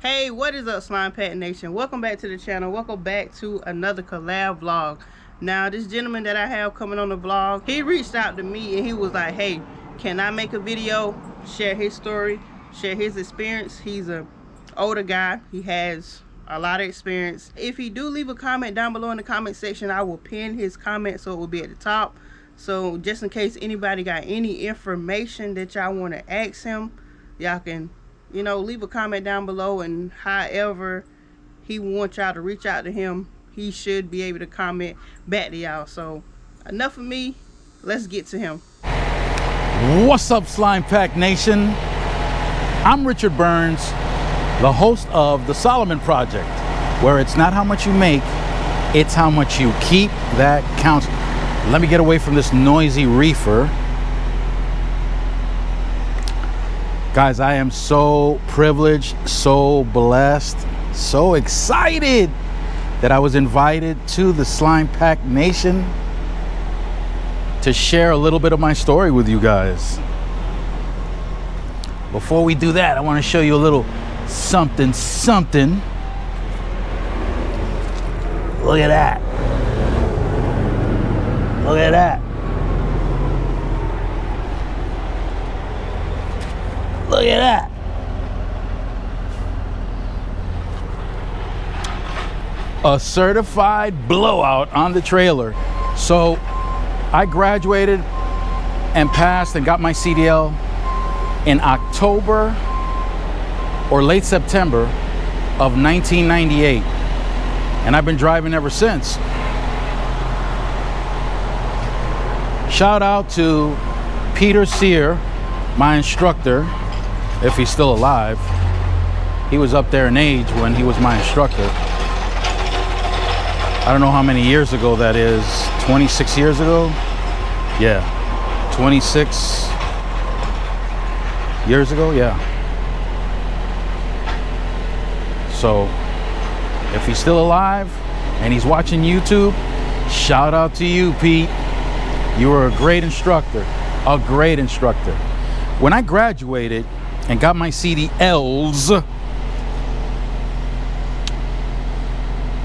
Hey, what is up, Slime Pack Nation? Welcome back to the channel. Welcome back to another collab vlog. Now, this gentleman that I have coming on the vlog, he reached out to me and he was like, hey, can I make a video, share his story, share his experience? He's an older guy. He has a lot of experience. If he do leave a comment down below in the comment section, I will pin his comment so it will be at the top. So just in case anybody got any information that y'all want to ask him, y'all can, you know, leave a comment down below, and however he wants y'all to reach out to him, he should be able to comment back to y'all. So enough of me, let's get to him. What's up, Slime Pack Nation? I'm Richard Burns, the host of The Solomon Project, where it's not how much you make, it's how much you keep that counts. Let me get away from this noisy reefer. Guys, I am so privileged, so blessed, so excited that I was invited to the Slime Pack Nation to share a little bit of my story with you guys. Before we do that, I want to show you a little something. Look at that. Look at that. Look at that. A certified blowout on the trailer. So I graduated and passed and got my CDL in October or late September of 1998. And I've been driving ever since. Shout out to Peter Sear, my instructor, if he's still alive. He was up there in age when he was my instructor. I don't know how many years ago that is. 26 years ago? Yeah, 26 years ago, yeah. So, if he's still alive and he's watching YouTube, shout out to you, Pete. You were a great instructor, a great instructor. When I graduated and got my CDLs,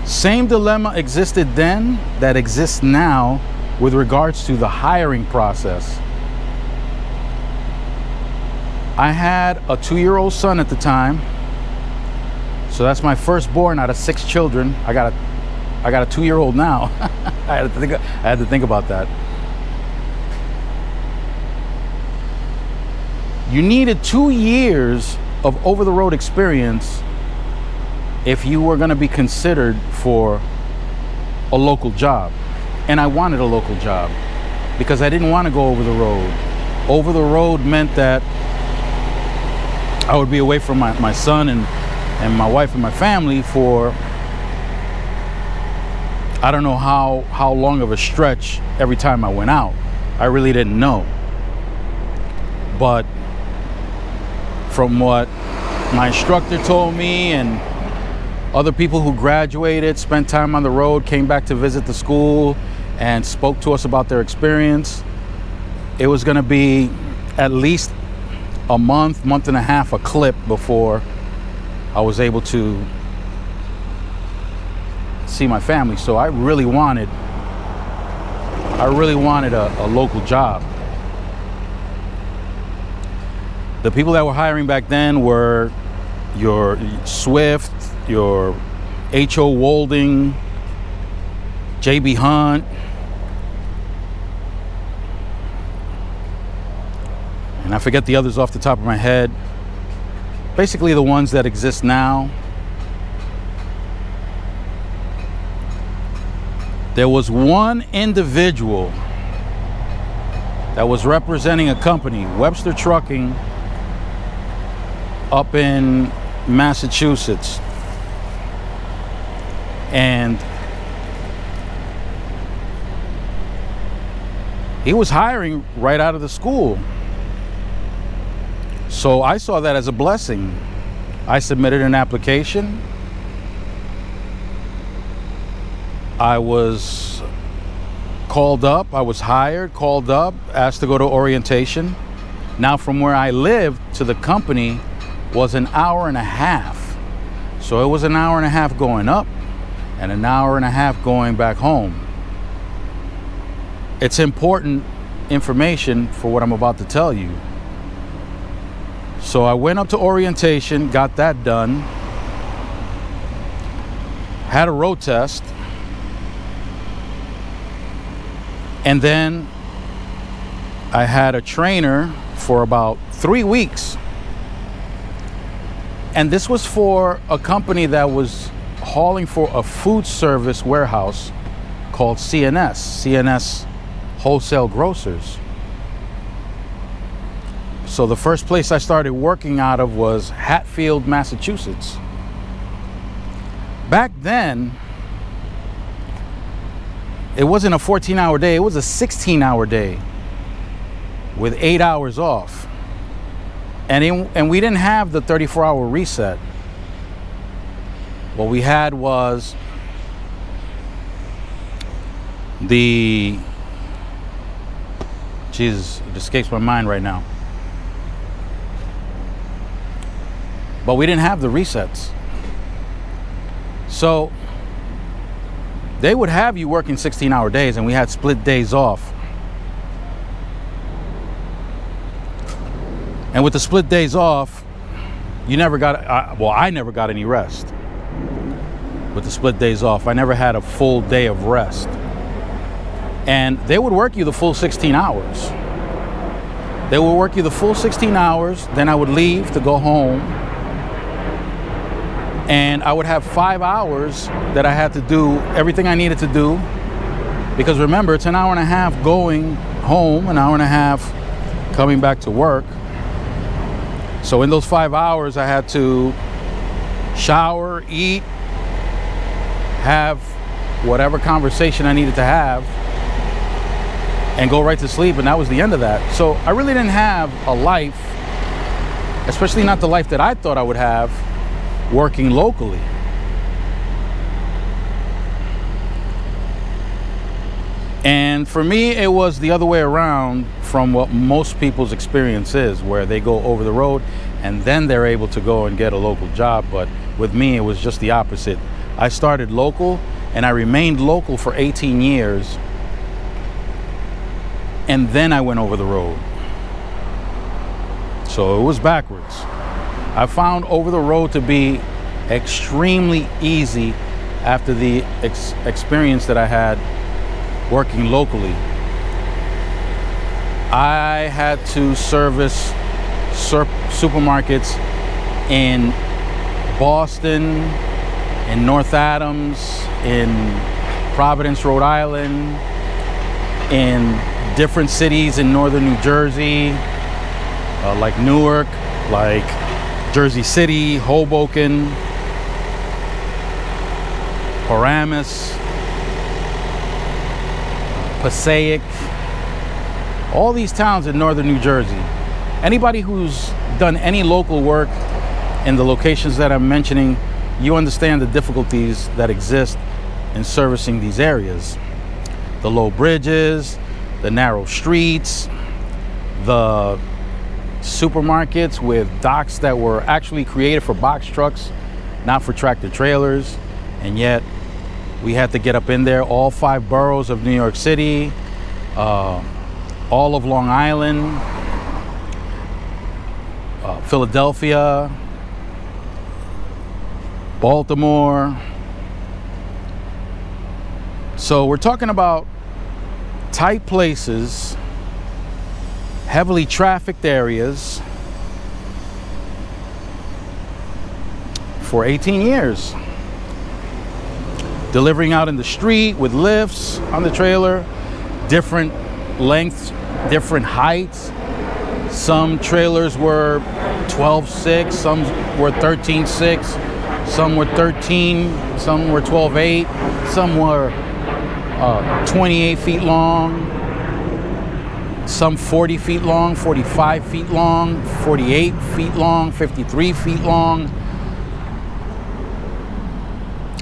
same dilemma existed then that exists now with regards to the hiring process. I had a 2-year-old son at the time, so that's my firstborn out of 6 children. I got a 2-year-old now. I had to think about that. You needed 2 years of over-the-road experience if you were going to be considered for a local job. And I wanted a local job because I didn't want to go over the road. Over the road meant that I would be away from my son and my wife and my family for I don't know how long of a stretch every time I went out. I really didn't know. But from what my instructor told me and other people who graduated, spent time on the road, came back to visit the school and spoke to us about their experience, it was going to be at least a month and a half a clip before I was able to see my family. So I really wanted a local job. The people that were hiring back then were your Swift, your H.O. Wolding, J.B. Hunt, and I forget the others off the top of my head. Basically the ones that exist now. There was one individual that was representing a company, Webster Trucking, up in Massachusetts. And he was hiring right out of the school. So I saw that as a blessing. I submitted an application. I was called up, I was hired, called up, asked to go to orientation. Now from where I lived to the company was an hour and a half. So it was an hour and a half going up and an hour and a half going back home. It's important information for what I'm about to tell you. So I went up to orientation, got that done, had a road test, and then I had a trainer for about 3 weeks. And this was for a company that was hauling for a food service warehouse called CNS Wholesale Grocers. So the first place I started working out of was Hatfield, Massachusetts. Back then, it wasn't a 14-hour day, it was a 16-hour day with 8 hours off. And we didn't have the 34-hour reset. What we had was the, Jesus, it escapes my mind right now. But we didn't have the resets. So they would have you working 16-hour days, and we had split days off. And with the split days off, you never got, I never got any rest. With the split days off, I never had a full day of rest. And they would work you the full 16 hours. They would work you the full 16 hours, then I would leave to go home. And I would have 5 hours that I had to do everything I needed to do. Because remember, it's an hour and a half going home, an hour and a half coming back to work. So in those 5 hours, I had to shower, eat, have whatever conversation I needed to have, and go right to sleep, and that was the end of that. So I really didn't have a life, especially not the life that I thought I would have working locally. And for me, it was the other way around from what most people's experience is, where they go over the road and then they're able to go and get a local job. But with me, it was just the opposite. I started local and I remained local for 18 years. And then I went over the road. So it was backwards. I found over the road to be extremely easy after the experience that I had working locally. I had to service supermarkets in Boston, in North Adams, in Providence, Rhode Island, in different cities in northern New Jersey, like Newark, like Jersey City, Hoboken, Paramus, Passaic, all these towns in northern New Jersey. Anybody who's done any local work in the locations that I'm mentioning, you understand the difficulties that exist in servicing these areas. The low bridges, the narrow streets, the supermarkets with docks that were actually created for box trucks, not for tractor trailers, and yet we had to get up in there. All 5 boroughs of New York City, all of Long Island, Philadelphia, Baltimore. So we're talking about tight places, heavily trafficked areas for 18 years. Delivering out in the street with lifts on the trailer, different lengths, different heights. Some trailers were 12.6, some were 13.6, some were 13, some were 12.8, some were 28 feet long, some 40 feet long, 45 feet long, 48 feet long, 53 feet long.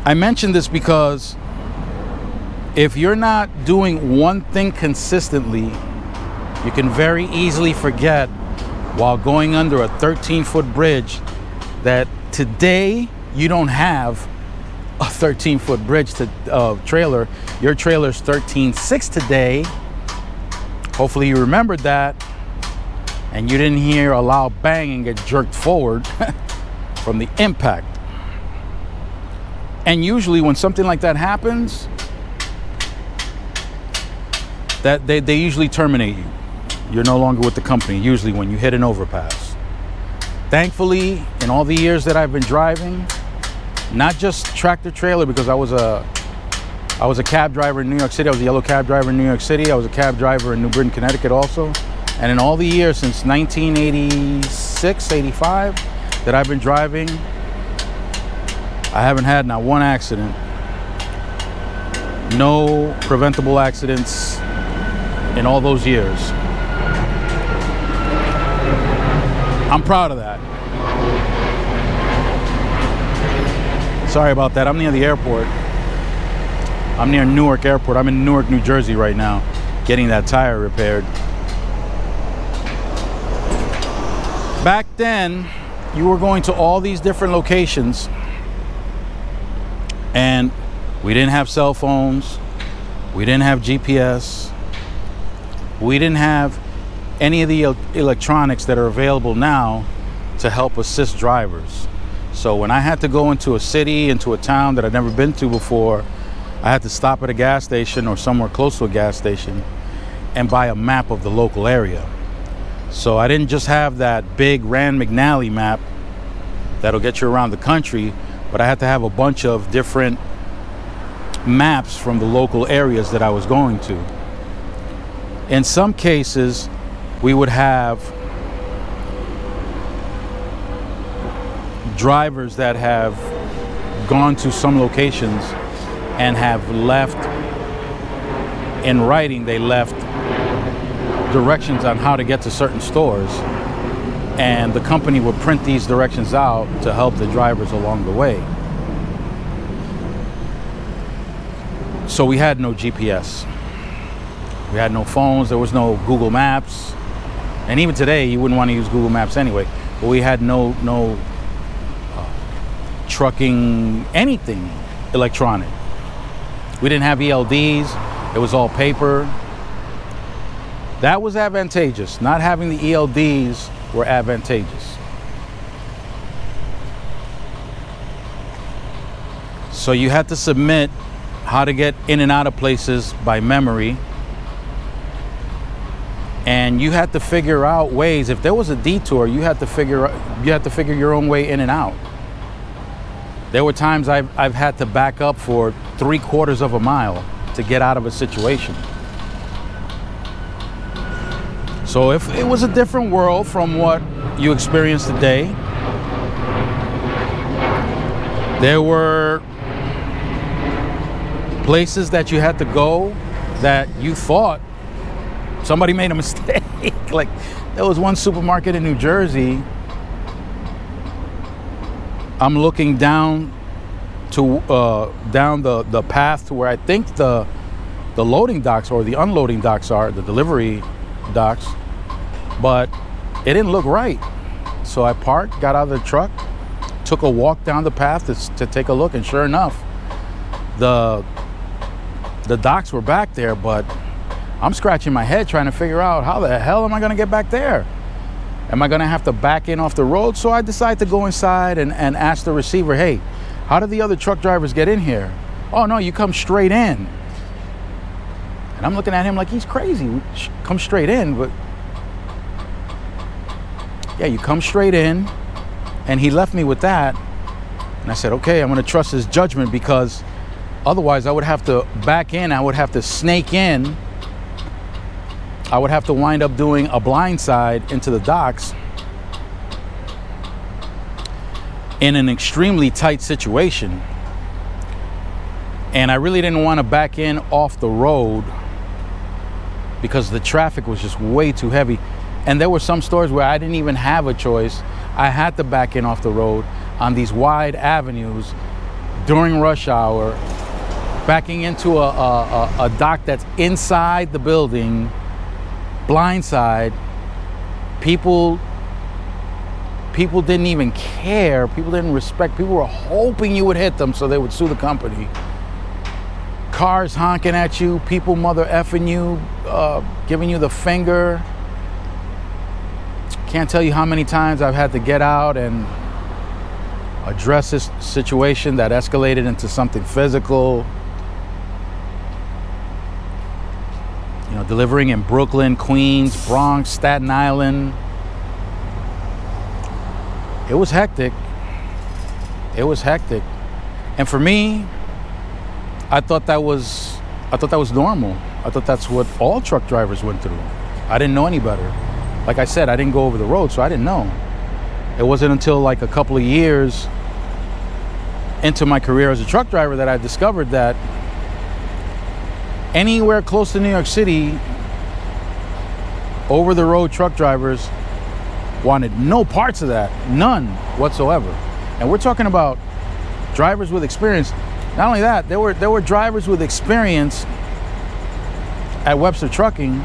I mention this because if you're not doing one thing consistently, you can very easily forget while going under a 13-foot bridge that today you don't have a 13-foot bridge to trailer. Your trailer's 13.6 today. Hopefully you remembered that, and you didn't hear a loud bang and get jerked forward from the impact. And usually when something like that happens, that they usually terminate you. You're no longer with the company, usually when you hit an overpass. Thankfully, in all the years that I've been driving, not just tractor trailer, because I was a cab driver in New York City. I was a yellow cab driver in New York City. I was a cab driver in New Britain, Connecticut also. And in all the years since 1986, 85 that I've been driving, I haven't had not one accident. No preventable accidents in all those years. I'm proud of that. Sorry about that. I'm near the airport. I'm near Newark Airport. I'm in Newark, New Jersey right now, getting that tire repaired. Back then, you were going to all these different locations, and we didn't have cell phones. We didn't have GPS. We didn't have any of the electronics that are available now to help assist drivers. So when I had to go into a city, into a town that I'd never been to before, I had to stop at a gas station or somewhere close to a gas station and buy a map of the local area. So I didn't just have that big Rand McNally map that'll get you around the country, but I had to have a bunch of different maps from the local areas that I was going to. In some cases, we would have drivers that have gone to some locations and have left in writing. They left directions on how to get to certain stores, and the company would print these directions out to help the drivers along the way. So we had no GPS. We had no phones. There was no Google Maps. And even today, you wouldn't want to use Google Maps anyway. But we had no trucking, anything electronic. We didn't have ELDs. It was all paper. That was advantageous. Not having the ELDs were advantageous. So you had to submit how to get in and out of places by memory. And you had to figure out ways. If there was a detour, you had to figure your own way in and out. There were times I've had to back up for 3/4 of a mile to get out of a situation. So if it was a different world from what you experience today, there were places that you had to go that you thought somebody made a mistake. Like, there was one supermarket in New Jersey. I'm looking down to down the path to where I think the loading docks or the unloading docks are, the delivery docks, but it didn't look right. So I parked, got out of the truck, took a walk down the path to take a look, and sure enough, the docks were back there, but I'm scratching my head trying to figure out, how the hell am I going to get back there? Am I going to have to back in off the road? So I decided to go inside and ask the receiver, hey, how did the other truck drivers get in here? Oh, no, you come straight in. And I'm looking at him like he's crazy. Come straight in, but yeah, you come straight in. And he left me with that. And I said, okay, I'm going to trust his judgment, because otherwise I would have to back in. I would have to snake in. I would have to wind up doing a blind side into the docks in an extremely tight situation. And I really didn't want to back in off the road because the traffic was just way too heavy. And there were some stores where I didn't even have a choice. I had to back in off the road on these wide avenues during rush hour, backing into a dock that's inside the building, blind side. People people didn't even care. People didn't respect. People were hoping you would hit them so they would sue the company. Cars honking at you, people mother effing you, giving you the finger. Can't tell you how many times I've had to get out and address this situation that escalated into something physical. You know, delivering in Brooklyn, Queens, Bronx, Staten Island. It was hectic. It was hectic. And for me, I thought that was normal. I thought that's what all truck drivers went through. I didn't know any better. Like I said, I didn't go over the road, so I didn't know. It wasn't until like a couple of years into my career as a truck driver that I discovered that anywhere close to New York City, over the road truck drivers wanted no parts of that, none whatsoever. And we're talking about drivers with experience. Not only that, there were drivers with experience at Webster Trucking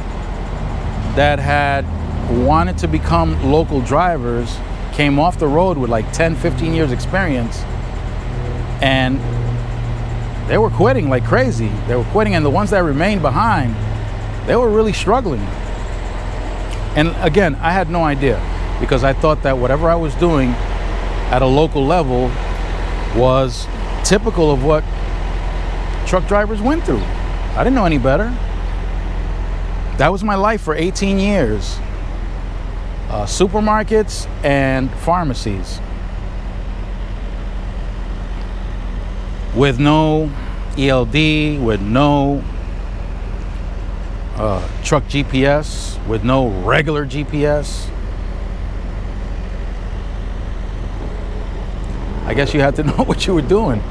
that had wanted to become local drivers, came off the road with like 10, 15 years experience, and they were quitting like crazy. They were quitting, and the ones that remained behind, they were really struggling. And again, I had no idea, because I thought that whatever I was doing at a local level was typical of what truck drivers went through. I didn't know any better. That was my life for 18 years. Supermarkets and pharmacies. With no ELD, with no truck GPS, with no regular GPS. I guess you had to know what you were doing.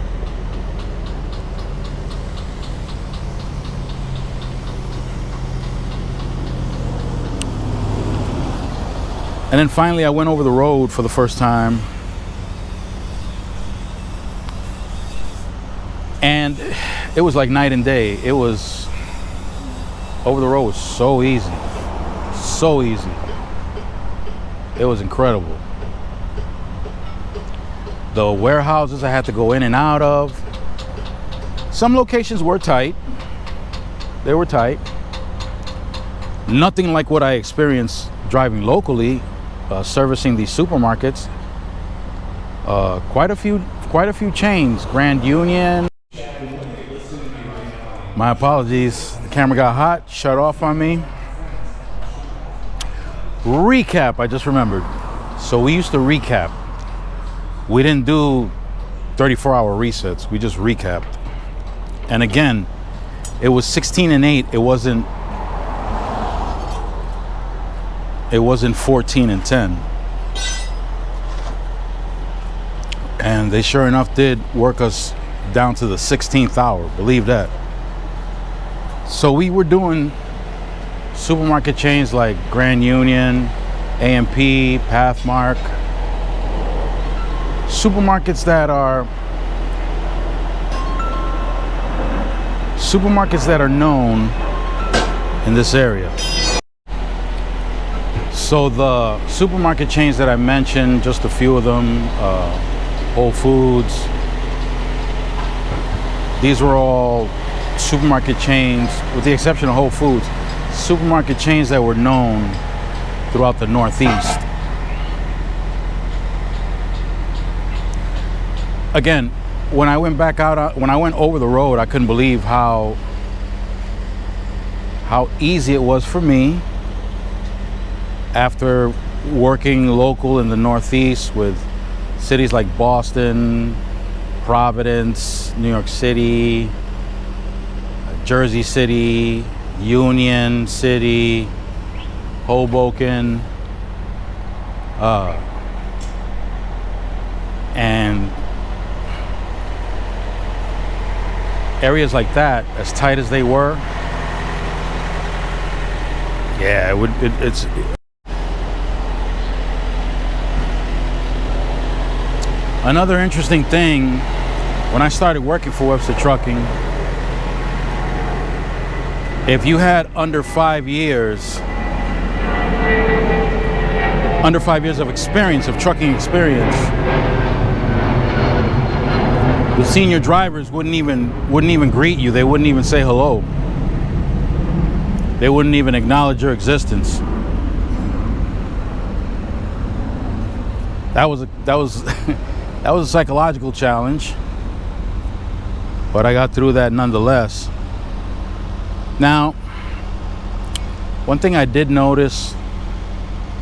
And then finally I went over the road for the first time. And it was like night and day. It was, over the road was so easy. So easy. It was incredible. The warehouses I had to go in and out of. Some locations were tight. They were tight. Nothing like what I experienced driving locally, servicing these supermarkets. Quite a few chains. Grand Union. My apologies. The camera got hot, shut off on me. Recap, I just remembered. So we used to recap. We didn't do 34-hour resets. We just recapped. And again, it was 16 and 8. It wasn't 14 and 10. And they sure enough did work us down to the 16th hour. Believe that. So we were doing supermarket chains like Grand Union, A&P, Pathmark. Supermarkets that are known in this area. So the supermarket chains that I mentioned, just a few of them, Whole Foods, these were all supermarket chains, with the exception of Whole Foods, supermarket chains that were known throughout the Northeast. Again, when I went back out, when I went over the road, I couldn't believe how easy it was for me after working local in the Northeast with cities like Boston, Providence, New York City, Jersey City, Union City, Hoboken, and areas like that, as tight as they were, yeah, it's another interesting thing. When I started working for Webster Trucking, if you had under 5 years under 5 years of experience, of trucking experience, the senior drivers wouldn't even greet you. They wouldn't even say hello. They wouldn't even acknowledge your existence. That was that was a psychological challenge, but I got through that nonetheless. Now, one thing I did notice,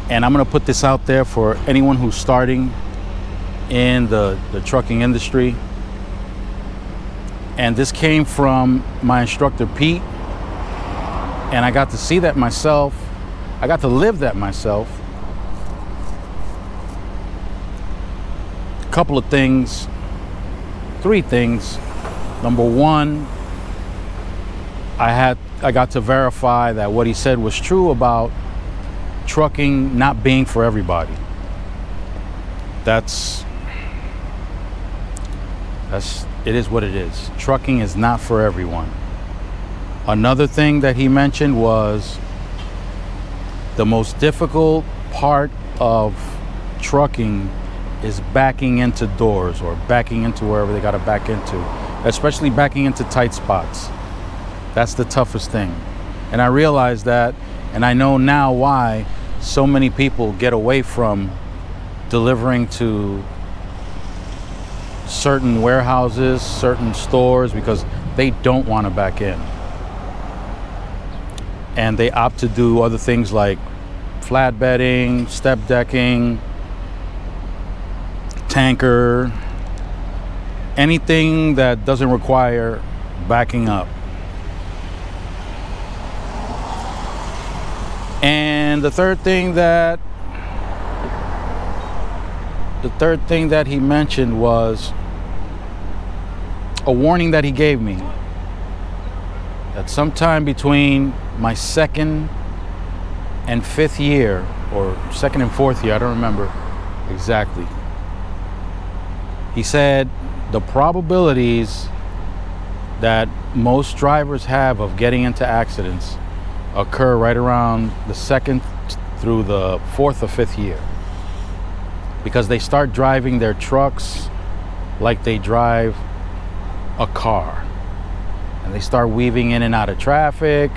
and I'm going to put this out there for anyone who's starting in the trucking industry, and this came from my instructor Pete, and I got to see that myself. I got to live that myself. A couple of things, 3 things. Number one, I got to verify that what he said was true about trucking not being for everybody. It is what it is. Trucking is not for everyone. Another thing that he mentioned was the most difficult part of trucking is backing into doors or backing into wherever they got to back into, especially backing into tight spots. That's the toughest thing. And I realized that, and I know now why so many people get away from delivering to certain warehouses, certain stores, because they don't want to back in. And they opt to do other things like flatbedding, step decking, tanker, anything that doesn't require backing up. And the third thing that he mentioned was a warning that he gave me that sometime between my 2nd and 5th year, or 2nd and 4th year, I don't remember exactly, he said the probabilities that most drivers have of getting into accidents occur right around the 2nd through the 4th or 5th year, because they start driving their trucks like they drive a car, and they start weaving in and out of traffic.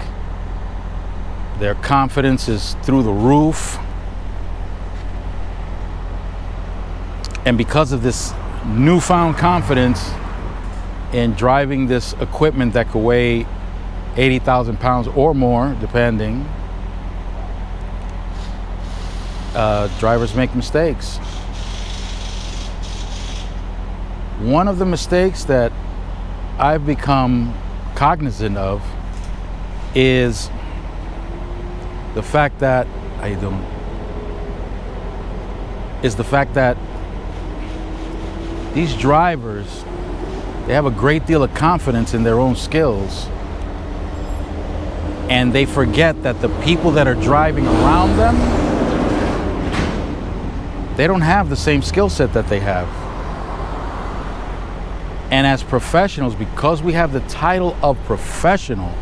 Their confidence is through the roof, and because of this newfound confidence in driving this equipment that could weigh 80,000 pounds or more, depending, drivers make mistakes. One of the mistakes that I've become cognizant of is the fact that these drivers, they have a great deal of confidence in their own skills, and they forget that the people that are driving around them, they don't have the same skill set that they have. And as professionals, because we have the title of professional,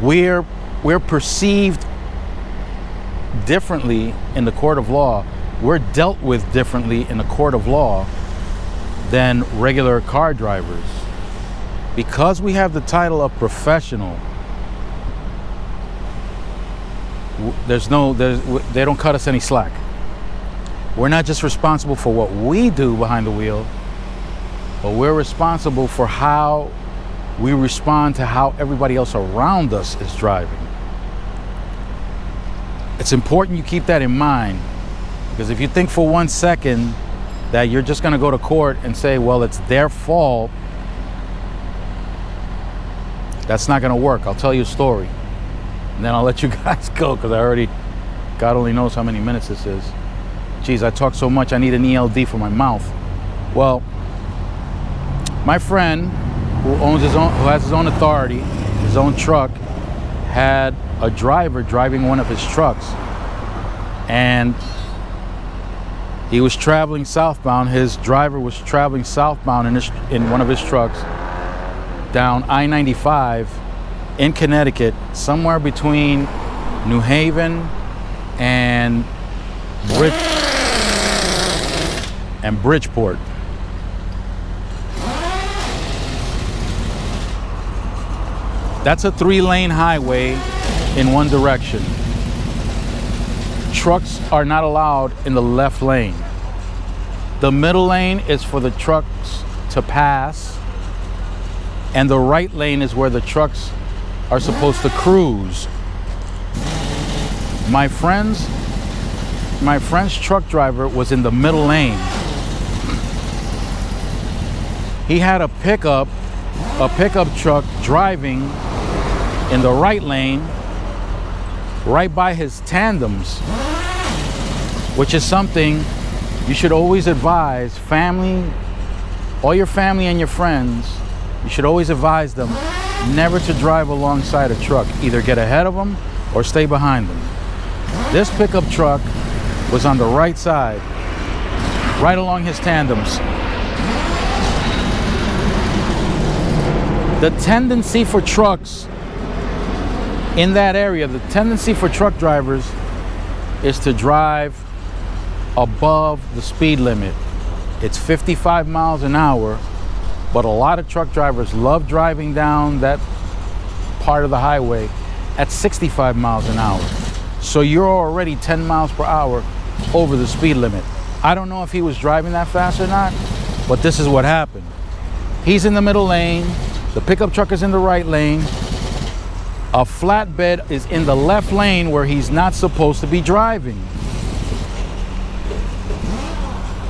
we're perceived differently in the court of law. We're dealt with differently in the court of law than regular car drivers. Because we have the title of professional, they don't cut us any slack. We're not just responsible for what we do behind the wheel, but we're responsible for how we respond to how everybody else around us is driving. It's important you keep that in mind, because if you think for 1 second that you're just going to go to court and say, well, it's their fault, that's not going to work. I'll tell you a story, and then I'll let you guys go, because God only knows how many minutes this is. Geez, I talk so much, I need an ELD for my mouth. Well, my friend who has his own authority, his own truck, had a driver driving one of his trucks, and he was traveling southbound. His driver was traveling southbound in one of his trucks down I-95 in Connecticut, somewhere between New Haven and Bridgeport. That's a 3-lane highway in one direction. Trucks are not allowed in the left lane. The middle lane is for the trucks to pass, and the right lane is where the trucks are supposed to cruise. My friend's truck driver was in the middle lane. He had a pickup truck driving in the right lane, right by his tandems, which is something you should always advise family, all your family and your friends. You should always advise them never to drive alongside a truck. Either get ahead of them or stay behind them. This pickup truck was on the right side, right along his tandems. The tendency for trucks in that area, the tendency for truck drivers is to drive above the speed limit. It's 55 miles an hour, but a lot of truck drivers love driving down that part of the highway at 65 miles an hour. So you're already 10 miles per hour over the speed limit. I don't know if he was driving that fast or not, but this is what happened. He's in the middle lane, the pickup truck is in the right lane, a flatbed is in the left lane where he's not supposed to be driving.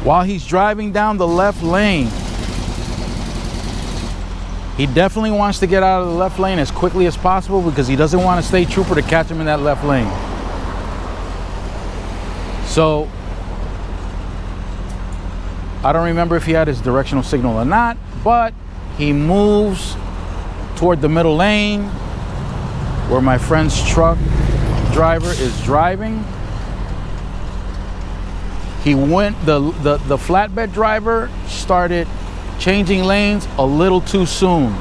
While he's driving down the left lane, he definitely wants to get out of the left lane as quickly as possible because he doesn't want a state trooper to catch him in that left lane. So, I don't remember if he had his directional signal or not, but he moves toward the middle lane where my friend's truck driver is driving. He went, the flatbed driver started changing lanes a little too soon.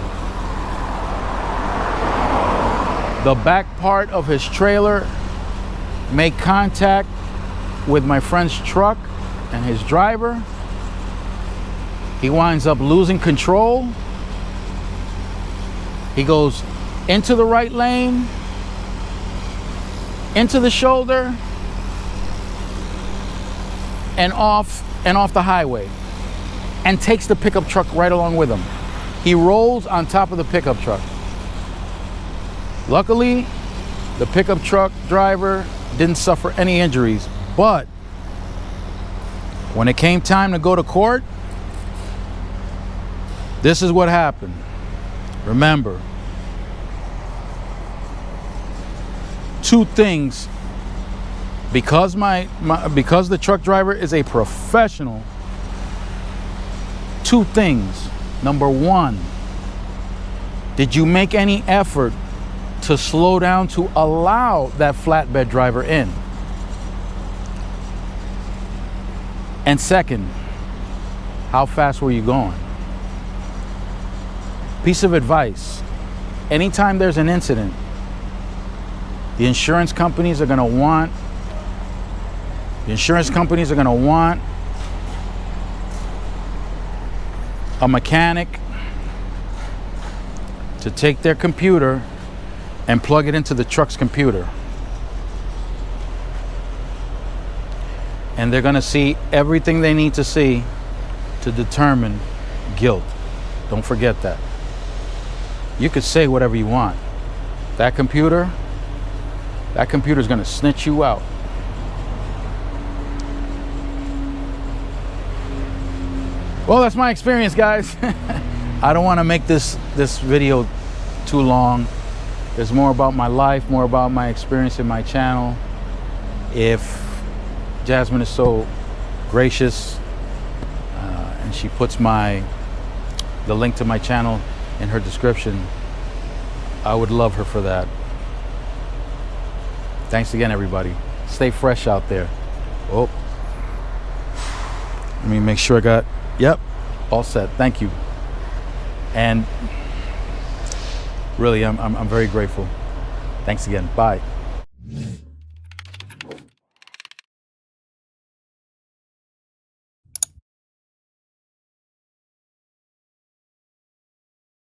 The back part of his trailer made contact with my friend's truck and his driver. He winds up losing control. He goes into the right lane, into the shoulder, and off the highway, and takes the pickup truck right along with him. He rolls on top of the pickup truck. Luckily, the pickup truck driver didn't suffer any injuries, but when it came time to go to court, this is what happened. Remember, two things. Because because the truck driver is a professional, two things. Number one, did you make any effort to slow down to allow that flatbed driver in? And second, how fast were you going? Piece of advice: anytime there's an incident, the insurance companies are going to want a mechanic to take their computer and plug it into the truck's computer. And they're going to see everything they need to see to determine guilt. Don't forget that. You could say whatever you want. That computer's going to snitch you out. Well, that's my experience, guys. I don't want to make this video too long. There's more about my life, more about my experience in my channel. If Jasmine is so gracious and she puts the link to my channel in her description, I would love her for that. Thanks again, everybody. Stay fresh out there. Oh, let me make sure I got, yep, all set. Thank you. And really, I'm very grateful. Thanks again. Bye.